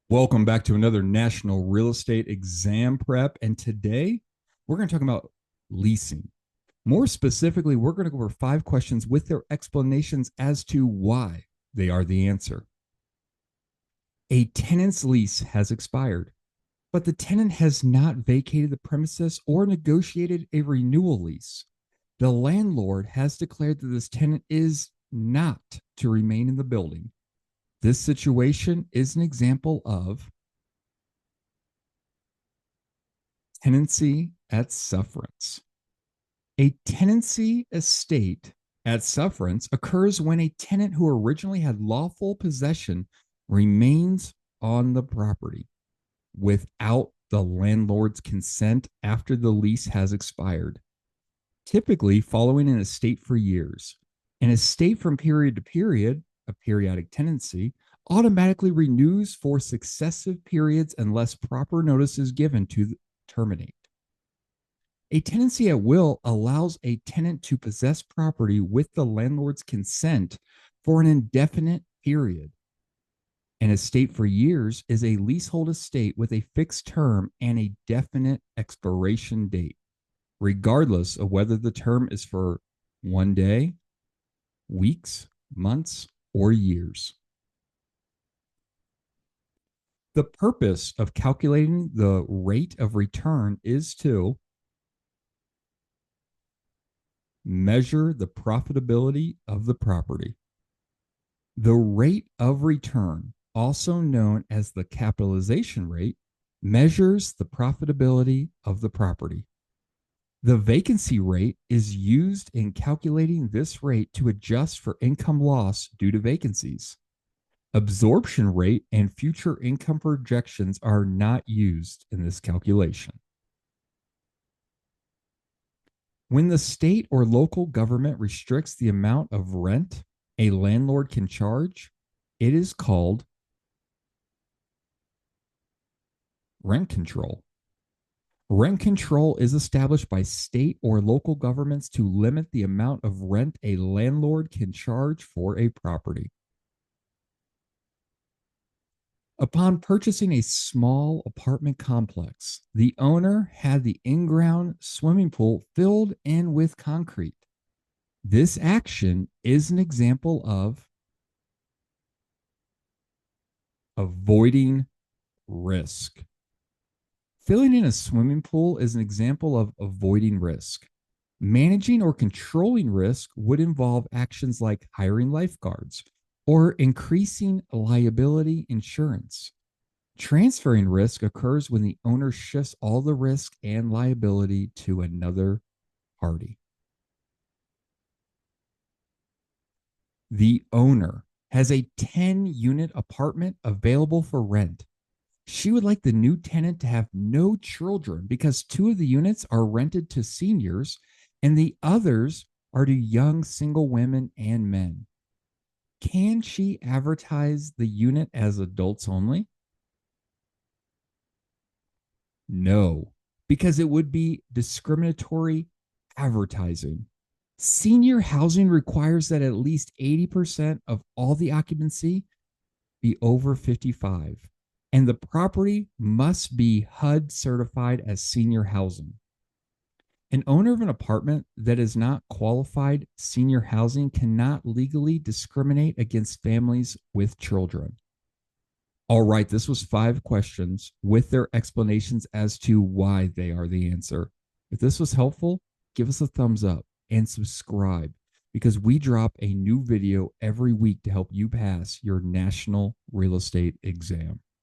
Welcome back to another National Real Estate Exam Prep. And today we're going to talk about leasing. More specifically, we're going to go over 5 questions with their explanations as to why they are the answer. A tenant's lease has expired, but the tenant has not vacated the premises or negotiated a renewal lease. The landlord has declared that this tenant is not to remain in the building. This situation is an example of tenancy at sufferance. A tenancy estate at sufferance occurs when a tenant who originally had lawful possession remains on the property without the landlord's consent after the lease has expired, typically following an estate for years. An estate from period to period, a periodic tenancy, automatically renews for successive periods unless proper notice is given to terminate. A tenancy at will allows a tenant to possess property with the landlord's consent for an indefinite period. An estate for years is a leasehold estate with a fixed term and a definite expiration date, regardless of whether the term is for one day, weeks, months, or years. The purpose of calculating the rate of return is to measure the profitability of the property. The rate of return, also known as the capitalization rate, measures the profitability of the property. The vacancy rate is used in calculating this rate to adjust for income loss due to vacancies. Absorption rate and future income projections are not used in this calculation. When the state or local government restricts the amount of rent a landlord can charge, it is called rent control. Rent control is established by state or local governments to limit the amount of rent a landlord can charge for a property. Upon purchasing a small apartment complex, the owner had the in-ground swimming pool filled in with concrete. This action is an example of avoiding risk. Filling in a swimming pool is an example of avoiding risk. Managing or controlling risk would involve actions like hiring lifeguards or increasing liability insurance. Transferring risk occurs when the owner shifts all the risk and liability to another party. The owner has a 10-unit apartment available for rent. She would like the new tenant to have no children because 2 of the units are rented to seniors and the others are to young single women and men. Can she advertise the unit as adults only? No, because it would be discriminatory advertising. Senior housing requires that at least 80% of all the occupancy be over 55, and the property must be HUD certified as senior housing. An owner of an apartment that is not qualified senior housing cannot legally discriminate against families with children. All right, this was 5 questions with their explanations as to why they are the answer. If this was helpful, give us a thumbs up and subscribe because we drop a new video every week to help you pass your national real estate exam.